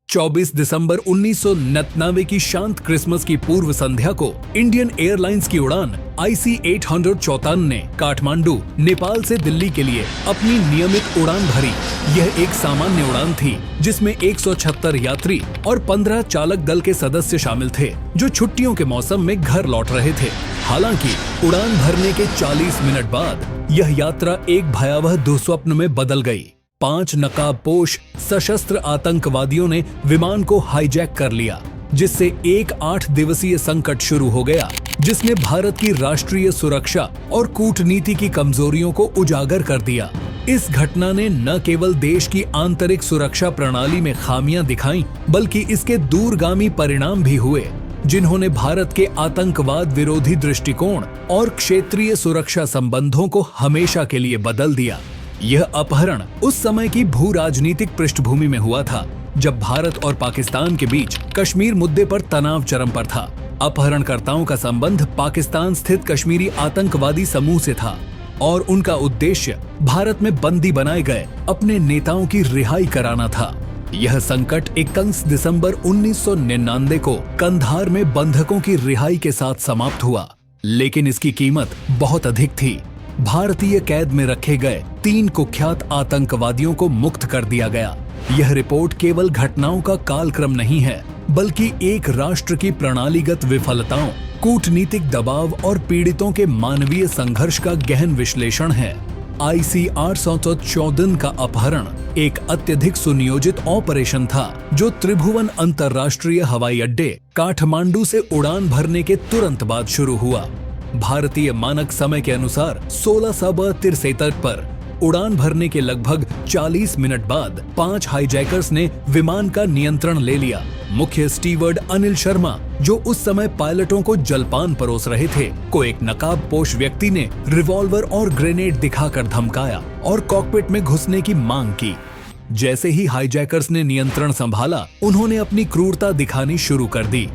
24 दिसंबर 1999 की शांत क्रिसमस की पूर्व संध्या को इंडियन एयरलाइंस की उड़ान IC-854 ने काठमांडू, नेपाल से दिल्ली के लिए अपनी नियमित उड़ान भरी। यह एक सामान्य उड़ान थी जिसमें 176 यात्री और 15 चालक दल के सदस्य शामिल थे जो छुट्टियों के मौसम में घर लौट रहे थे। हालांकि उड़ान भरने के 40 मिनट बाद यह यात्रा एक भयावह दुस्वप्न में बदल गई। 5 नकाबपोश सशस्त्र आतंकवादियों ने विमान को हाईजैक कर लिया, जिससे एक 8 दिवसीय संकट शुरू हो गया, जिसने भारत की राष्ट्रीय सुरक्षा और कूटनीति की कमजोरियों को उजागर कर दिया। इस घटना ने न केवल देश की आंतरिक सुरक्षा प्रणाली में खामियां दिखाईं, बल्कि इसके दूरगामी परिणाम भी हुए, जिन्होंने भारत के आतंकवाद विरोधी दृष्टिकोण और क्षेत्रीय सुरक्षा संबंधों को हमेशा के लिए बदल दिया। यह अपहरण उस समय की भू राजनीतिक पृष्ठभूमि में हुआ था जब भारत और पाकिस्तान के बीच कश्मीर मुद्दे पर तनाव चरम पर था। अपहरणकर्ताओं का संबंध पाकिस्तान स्थित कश्मीरी आतंकवादी समूह से था और उनका उद्देश्य भारत में बंदी बनाए गए अपने नेताओं की रिहाई कराना था। यह संकट 21 दिसंबर 1999 को कंधार में बंधकों की रिहाई के साथ समाप्त हुआ, लेकिन इसकी कीमत बहुत अधिक थी। भारतीय कैद में रखे गए 3 कुख्यात आतंकवादियों को मुक्त कर दिया गया। यह रिपोर्ट केवल घटनाओं का कालक्रम नहीं है, बल्कि एक राष्ट्र की प्रणालीगत विफलताओं, कूटनीतिक दबाव और पीड़ितों के मानवीय संघर्ष का गहन विश्लेषण है। IC-854 का अपहरण एक अत्यधिक सुनियोजित ऑपरेशन था जो त्रिभुवन अंतर्राष्ट्रीय हवाई अड्डे काठमांडू से उड़ान भरने के तुरंत बाद शुरू हुआ। भारतीय मानक समय के अनुसार 16:63 पर उड़ान भरने के लगभग 40 मिनट बाद 5 हाईजैकर्स ने विमान का नियंत्रण ले लिया। मुख्य स्टीवर्ड अनिल शर्मा, जो उस समय पायलटों को जलपान परोस रहे थे, को एक नकाबपोश व्यक्ति ने रिवॉल्वर और ग्रेनेड दिखाकर धमकाया और कॉकपिट में घुसने की मांग की। जैसे ही हाईजैकर्स ने नियंत्रण संभाला, उन्होंने अपनी क्रूरता दिखानी शुरू कर दी।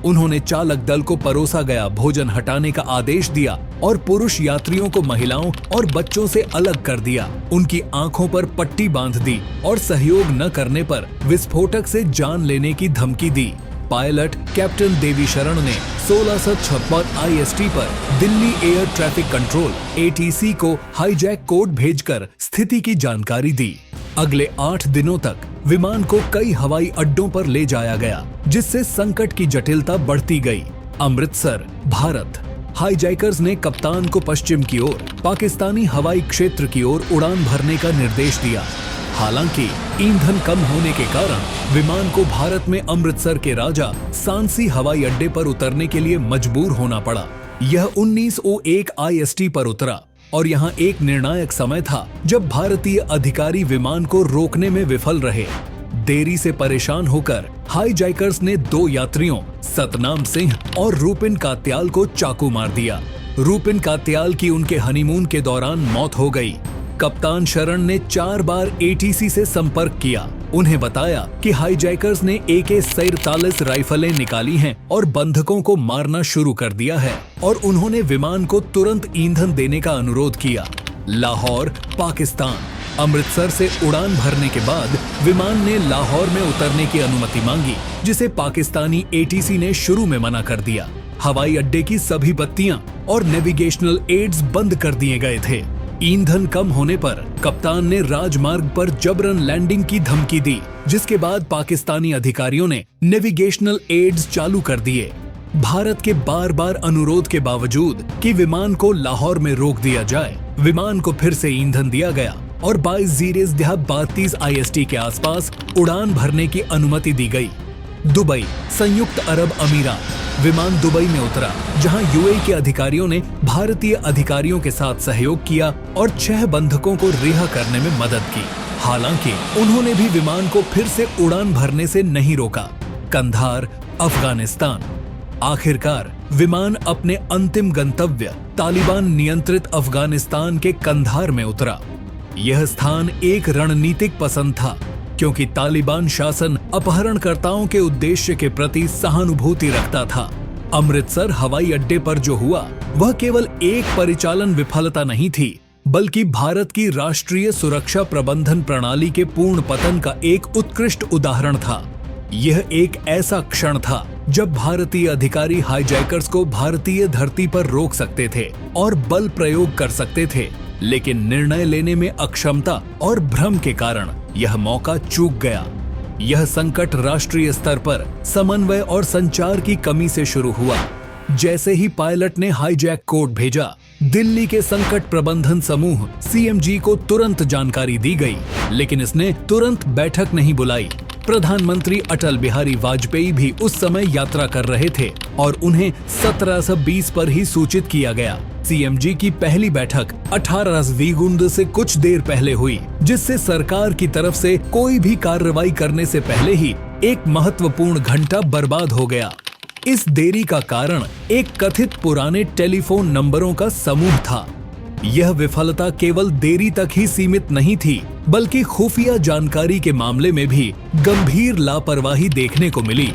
उन्होंने चालक दल को परोसा गया भोजन हटाने का आदेश दिया और पुरुष यात्रियों को महिलाओं और बच्चों से अलग कर दिया। उनकी आंखों पर पट्टी बांध दी और सहयोग न करने पर विस्फोटक से जान लेने की धमकी दी। पायलट कैप्टन देवी शरण ने 1656 IST पर Delhi air traffic control ATC को हाईजैक कोड भेजकर स्थिति की जानकारी दी। अगले 8 दिनों तक विमान को कई हवाई अड्डों पर ले जाया गया, जिससे संकट की जटिलता बढ़ती गई। अमृतसर, भारत। हाईजैकर्स ने कप्तान को पश्चिम की ओर पाकिस्तानी हवाई क्षेत्र की ओर उड़ान भरने का निर्देश दिया। हालांकि ईंधन कम होने के कारण विमान को भारत में अमृतसर के राजा सांसी हवाई अड्डे पर उतरने के लिए मजबूर होना पड़ा। यह 1901 IST पर उतरा और यहाँ एक निर्णायक समय था जब भारतीय अधिकारी विमान को रोकने में विफल रहे। देरी से परेशान होकर हाईजैकर्स ने 2 यात्रियों सतनाम सिंह और रूपिन कात्याल को चाकू मार दिया। रूपिन कात्याल की उनके हनीमून के दौरान मौत हो गई। कप्तान शरण ने 4 बार ATC से संपर्क किया। उन्हें बताया कि हाईजैकर्स ने AK-47 राइफलें निकाली हैं और बंधकों को मारना शुरू कर दिया है, और उन्होंने विमान को तुरंत ईंधन देने का अनुरोध किया। लाहौर, पाकिस्तान। अमृतसर से उड़ान भरने के बाद विमान ने लाहौर में उतरने की अनुमति मांगी, जिसे पाकिस्तानी ATC ने शुरू में मना कर दिया। हवाई अड्डे की सभी बत्तियां और नेविगेशनल एड्स बंद कर दिए गए थे। ईंधन कम होने पर कप्तान ने राजमार्ग पर जबरन लैंडिंग की धमकी दी, जिसके बाद पाकिस्तानी अधिकारियों ने नेविगेशनल एड्स चालू कर दिए। भारत के बार बार अनुरोध के बावजूद कि विमान को लाहौर में रोक दिया जाए, विमान को फिर से ईंधन दिया गया और 22:32 IST के आसपास उड़ान भरने की अनुमति दी गई। दुबई, संयुक्त अरब अमीरात। विमान दुबई में उतरा, जहां UAE के अधिकारियों ने भारतीय अधिकारियों के साथ सहयोग किया और 6 बंधकों को रिहा करने में मदद की। हालांकि उन्होंने भी विमान को फिर से उड़ान भरने से नहीं रोका। कंधार, अफगानिस्तान। आखिरकार विमान अपने अंतिम गंतव्य तालिबान नियंत्रित अफगानिस्तान के कंधार में उतरा। यह स्थान एक रणनीतिक पसंद था, क्योंकि तालिबान शासन अपहरणकर्ताओं के उद्देश्य के प्रति सहानुभूति रखता था। अमृतसर हवाई अड्डे पर जो हुआ, वह केवल एक परिचालन विफलता नहीं थी, बल्कि भारत की राष्ट्रीय सुरक्षा प्रबंधन प्रणाली के पूर्ण पतन का एक उत्कृष्ट उदाहरण था। यह एक ऐसा क्षण था जब भारतीय अधिकारी हाईजैकर्स को भारतीय धरती पर रोक सकते थे और बल प्रयोग कर सकते थे, लेकिन निर्णय लेने में अक्षमता और भ्रम के कारण यह मौका चूक गया। यह संकट राष्ट्रीय स्तर पर समन्वय और संचार की कमी से शुरू हुआ। जैसे ही पायलट ने हाईजैक कोड भेजा, दिल्ली के संकट प्रबंधन समूह सीएमजी को तुरंत जानकारी दी गई, लेकिन इसने तुरंत बैठक नहीं बुलाई। प्रधानमंत्री अटल बिहारी वाजपेयी भी उस समय यात्रा कर रहे थे और उन्हें 1720 पर ही सूचित किया गया। सीएमजी की पहली बैठक 18वीं गुंद से कुछ देर पहले हुई, जिससे सरकार की तरफ से कोई भी कार्रवाई करने से पहले ही एक महत्वपूर्ण घंटा बर्बाद हो गया। इस देरी का कारण एक कथित पुराने टेलीफोन नंबरों का समूह था। यह विफलता केवल देरी तक ही सीमित नहीं थी, बल्कि खुफिया जानकारी के मामले में भी गंभीर लापरवाही देखने को मिली।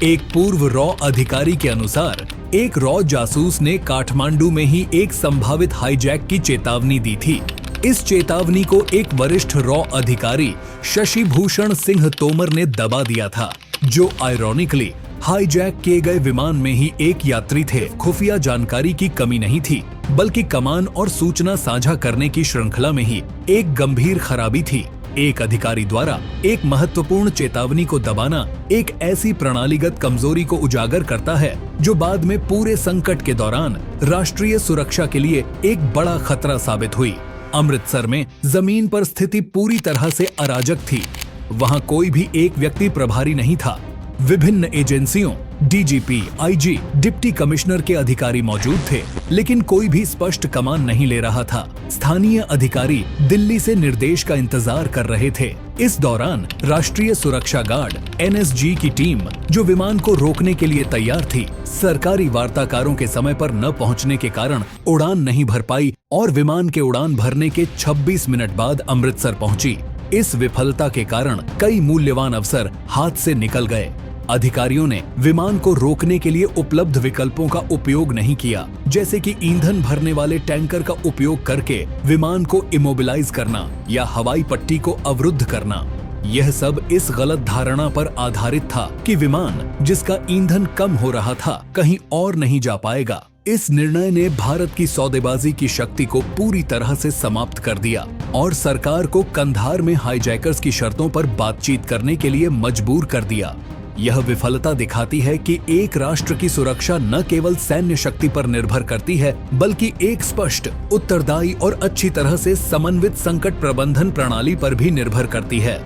एक पूर्व रॉ अधिकारी के अनुसार एक रॉ जासूस ने काठमांडू में ही एक संभावित हाईजैक की चेतावनी दी थी। इस चेतावनी को एक वरिष्ठ रॉ अधिकारी शशि भूषण सिंह तोमर ने दबा दिया था, जो आयरॉनिकली हाईजैक किए गए विमान में ही एक यात्री थे। खुफिया जानकारी की कमी नहीं थी, बल्कि कमान और सूचना साझा करने की श्रृंखला में ही एक गंभीर खराबी थी। एक अधिकारी द्वारा एक महत्वपूर्ण चेतावनी को दबाना एक ऐसी प्रणालीगत कमजोरी को उजागर करता है जो बाद में पूरे संकट के दौरान राष्ट्रीय सुरक्षा के लिए एक बड़ा खतरा साबित हुई। अमृतसर में जमीन पर स्थिति पूरी तरह से अराजक थी। वहां कोई भी एक व्यक्ति प्रभारी नहीं था। विभिन्न एजेंसियों, डीजीपी, आईजी, डिप्टी कमिश्नर के अधिकारी मौजूद थे, लेकिन कोई भी स्पष्ट कमान नहीं ले रहा था। स्थानीय अधिकारी दिल्ली से निर्देश का इंतजार कर रहे थे। इस दौरान राष्ट्रीय सुरक्षा गार्ड एनएसजी की टीम, जो विमान को रोकने के लिए तैयार थी, सरकारी वार्ताकारों के समय पर न पहुंचने के कारण उड़ान नहीं भर पाई और विमान के उड़ान भरने के 26 मिनट बाद अमृतसर पहुंची। इस विफलता के कारण कई मूल्यवान अवसर हाथ से निकल गए। अधिकारियों ने विमान को रोकने के लिए उपलब्ध विकल्पों का उपयोग नहीं किया, जैसे कि ईंधन भरने वाले टैंकर का उपयोग करके विमान को इमोबिलाइज करना या हवाई पट्टी को अवरुद्ध करना। यह सब इस गलत धारणा पर आधारित था कि विमान, जिसका ईंधन कम हो रहा था, कहीं और नहीं जा पाएगा। इस निर्णय ने भारत की सौदेबाजी की शक्ति को पूरी तरह से समाप्त कर दिया और सरकार को कंधार में हाईजैकर्स की शर्तों पर बातचीत करने के लिए मजबूर कर दिया। यह विफलता दिखाती है कि एक राष्ट्र की सुरक्षा न केवल सैन्य शक्ति पर निर्भर करती है, बल्कि एक स्पष्ट, उत्तरदायी और अच्छी तरह से समन्वित संकट प्रबंधन प्रणाली पर भी निर्भर करती है।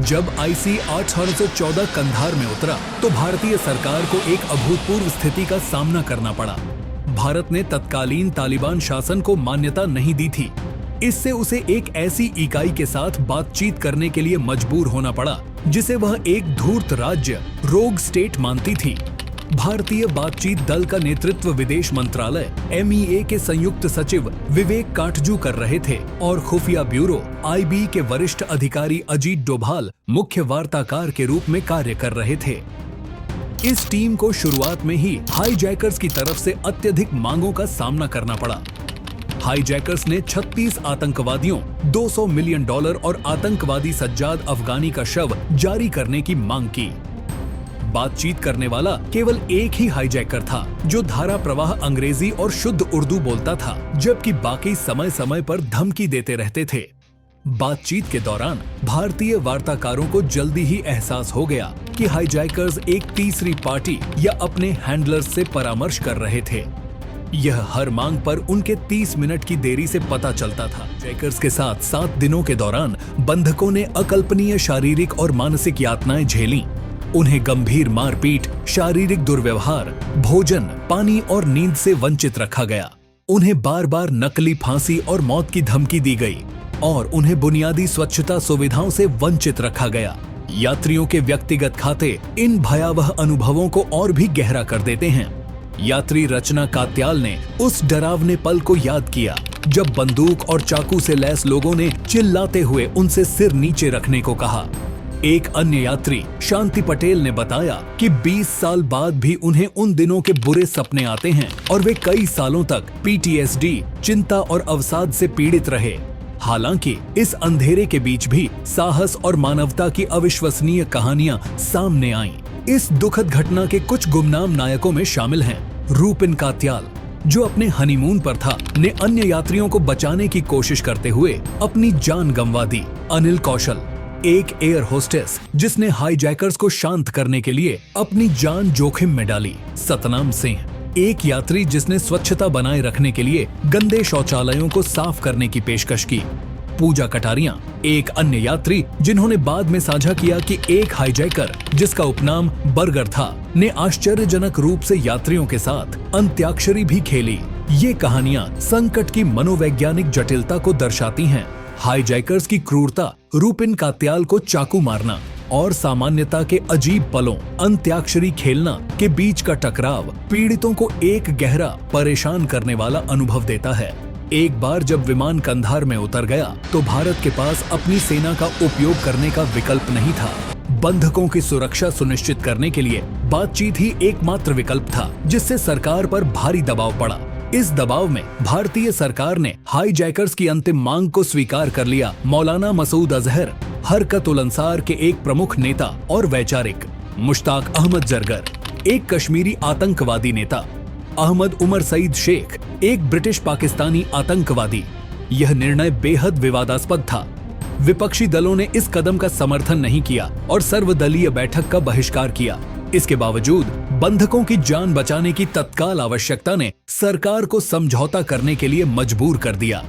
जब IC 1814 कंधार में उतरा, तो भारतीय सरकार को एक अभूतपूर्व स्थिति का सामना करना पड़ा। भारत ने तत्कालीन तालिबान शासन को मान्यता नहीं दी थी। इससे उसे एक ऐसी इकाई के साथ बातचीत करने के लिए मजबूर होना पड़ा जिसे वह एक धूर्त राज्य, रोग स्टेट मानती थी। भारतीय बातचीत दल का नेतृत्व विदेश मंत्रालय MEA के संयुक्त सचिव विवेक काटजू कर रहे थे और खुफिया ब्यूरो IB के वरिष्ठ अधिकारी अजीत डोभाल मुख्य वार्ताकार के रूप में कार्य कर रहे थे। इस टीम को शुरुआत में ही हाईजैकर्स की तरफ से अत्यधिक मांगों का सामना करना पड़ा। हाईजैकर्स ने 36 आतंकवादियों, $200 मिलियन और आतंकवादी सज्जाद अफगानी का शव जारी करने की मांग की। बातचीत करने वाला केवल एक ही हाईजैकर था, जो धारा प्रवाह अंग्रेजी और शुद्ध उर्दू बोलता था, जबकि बाकी समय समय पर धमकी देते रहते थे। बातचीत के दौरान भारतीय वार्ताकारों को जल्दी ही एहसास हो गया कि हाईजैकर्स एक तीसरी पार्टी या अपने हैंडलर्स से परामर्श कर रहे थे। यह हर मांग पर उनके 30 मिनट की देरी से पता चलता था। हाईजैकर्स के साथ 7 दिनों के दौरान बंधकों ने अकल्पनीय शारीरिक और मानसिक यातनाएं झेली। उन्हें गंभीर मारपीट, शारीरिक दुर्व्यवहार, भोजन, पानी और नींद से वंचित रखा गया। उन्हें बार बार नकली फांसी और मौत की धमकी दी गई और उन्हें बुनियादी स्वच्छता सुविधाओं से वंचित रखा गया। यात्रियों के व्यक्तिगत खाते इन भयावह अनुभवों को और भी गहरा कर देते हैं। यात्री रचना कात्याल ने उस डरावने पल को याद किया जब बंदूक और चाकू से लैस लोगों ने चिल्लाते हुए उनसे सिर नीचे रखने को कहा। एक अन्य यात्री शांति पटेल ने बताया कि 20 साल बाद भी उन्हें उन दिनों के बुरे सपने आते हैं और वे कई सालों तक PTSD, चिंता और अवसाद से पीड़ित रहे। हालांकि इस अंधेरे के बीच भी साहस और मानवता की अविश्वसनीय कहानियां सामने आईं। इस दुखद घटना के कुछ गुमनाम नायकों में शामिल हैं रूपिन कात्याल, जो अपने हनीमून पर था, ने अन्य यात्रियों को बचाने की कोशिश करते हुए अपनी जान गंवा दी। अनिल कौशल, एक एयर होस्टेस जिसने हाईजैकर्स को शांत करने के लिए अपनी जान जोखिम में डाली। सतनाम सिंह, एक यात्री जिसने स्वच्छता बनाए रखने के लिए गंदे शौचालयों को साफ करने की पेशकश की। पूजा कटारिया, एक अन्य यात्री जिन्होंने बाद में साझा किया कि एक हाईजैकर जिसका उपनाम बर्गर था, ने आश्चर्यजनक रूप से यात्रियों के साथ अंत्याक्षरी भी खेली। ये कहानियां संकट की मनोवैज्ञानिक जटिलता को दर्शाती हैं। हाईजैकर्स की क्रूरता, रूपिन कात्याल को चाकू मारना और सामान्यता के अजीब पलों, अंत्याक्षरी खेलना के बीच का टकराव पीड़ितों को एक गहरा, परेशान करने वाला अनुभव देता है। एक बार जब विमान कंधार में उतर गया तो भारत के पास अपनी सेना का उपयोग करने का विकल्प नहीं था। बंधकों की सुरक्षा सुनिश्चित करने के लिए बातचीत ही एकमात्र विकल्प था, जिससे सरकार पर भारी दबाव पड़ा। इस दबाव में भारतीय सरकार ने हाईजैकर्स की अंतिम मांग को स्वीकार कर लिया। मौलाना मसूद अजहर, हरकत-उल-अंसार के एक प्रमुख नेता और वैचारिक, मुश्ताक अहमद जरगर, एक कश्मीरी आतंकवादी नेता, अहमद उमर सईद शेख, एक ब्रिटिश पाकिस्तानी आतंकवादी। यह निर्णय बेहद विवादास्पद था। विपक्षी दलों ने इस कदम का समर्थन नहीं किया और सर्वदलीय बैठक का बहिष्कार किया। इसके बावजूद बंधकों की जान बचाने की तत्काल आवश्यकता ने सरकार को समझौता करने के लिए मजबूर कर दिया।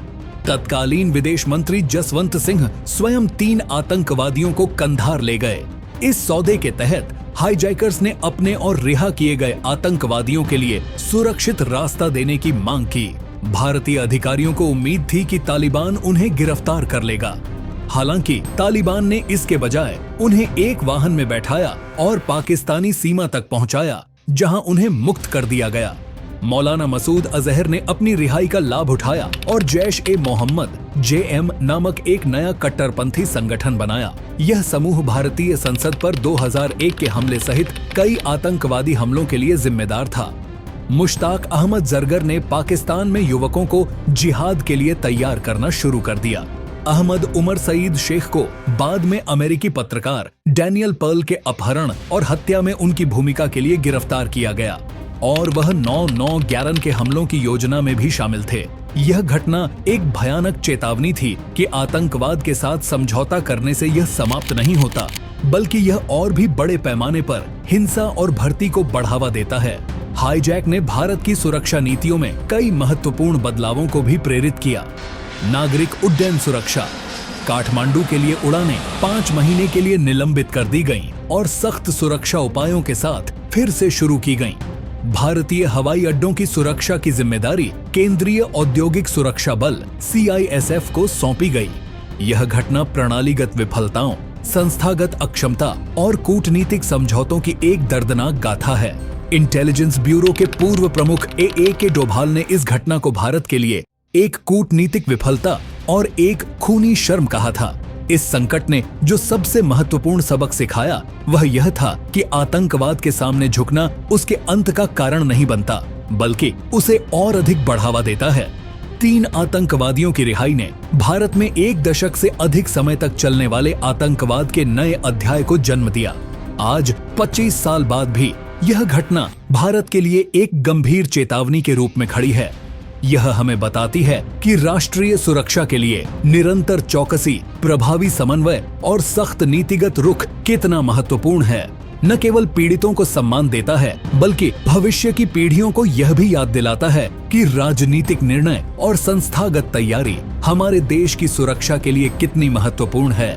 तत्कालीन विदेश मंत्री जसवंत सिंह स्वयं 3 आतंकवादियों को कंधार ले गए। इस सौदे के तहत हाईजैकर्स ने अपने और रिहा किए गए आतंकवादियों के लिए सुरक्षित रास्ता देने की मांग की। भारतीय अधिकारियों को उम्मीद थी कि तालिबान उन्हें गिरफ्तार कर लेगा। हालांकि तालिबान ने इसके बजाय उन्हें एक वाहन में बैठाया और पाकिस्तानी सीमा तक पहुंचाया, जहां उन्हें मुक्त कर दिया गया। मौलाना मसूद अजहर ने अपनी रिहाई का लाभ उठाया और जैश-ए-मोहम्मद (JM) नामक एक नया कट्टरपंथी संगठन बनाया। यह समूह भारतीय संसद पर 2001 के हमले सहित कई आतंकवादी हमलों के लिए जिम्मेदार था। मुश्ताक अहमद जरगर ने पाकिस्तान में युवकों को जिहाद के लिए तैयार करना शुरू कर दिया। अहमद उमर सईद शेख को बाद में अमेरिकी पत्रकार डैनियल पर्ल के अपहरण और हत्या में उनकी भूमिका के लिए गिरफ्तार किया गया और वह 9/11 के हमलों की योजना में भी शामिल थे। यह घटना एक भयानक चेतावनी थी कि आतंकवाद के साथ समझौता करने से यह समाप्त नहीं होता, बल्कि यह और भी बड़े पैमाने पर हिंसा और भर्ती को बढ़ावा देता है। हाईजैक ने भारत की सुरक्षा नीतियों में कई महत्वपूर्ण बदलावों को भी प्रेरित किया। नागरिक उड्डयन सुरक्षा, काठमांडू के लिए उड़ानें 5 महीने के लिए निलंबित कर दी गईं और सख्त सुरक्षा उपायों के साथ फिर से शुरू की गईं। भारतीय हवाई अड्डों की सुरक्षा की जिम्मेदारी केंद्रीय औद्योगिक सुरक्षा बल CISF को सौंपी गई। यह घटना प्रणालीगत विफलताओं, संस्थागत अक्षमता और कूटनीतिक समझौतों की एक दर्दनाक गाथा है। इंटेलिजेंस ब्यूरो के पूर्व प्रमुख A.A.K. डोभाल ने इस घटना को भारत के लिए एक कूटनीतिक विफलता और एक खूनी शर्म कहा था। इस संकट ने जो सबसे महत्वपूर्ण सबक सिखाया वह यह था कि आतंकवाद के सामने झुकना उसके अंत का कारण नहीं बनता, बल्कि उसे और अधिक बढ़ावा देता है। 3 आतंकवादियों की रिहाई ने भारत में 1 दशक से अधिक समय तक चलने वाले आतंकवाद के नए अध्याय को जन्म दिया। आज 25 साल बाद भी यह घटना भारत के लिए एक गंभीर चेतावनी के रूप में खड़ी है। यह हमें बताती है कि राष्ट्रीय सुरक्षा के लिए निरंतर चौकसी, प्रभावी समन्वय और सख्त नीतिगत रुख कितना महत्वपूर्ण है। न केवल पीड़ितों को सम्मान देता है, बल्कि भविष्य की पीढ़ियों को यह भी याद दिलाता है कि राजनीतिक निर्णय और संस्थागत तैयारी हमारे देश की सुरक्षा के लिए कितनी महत्वपूर्ण है।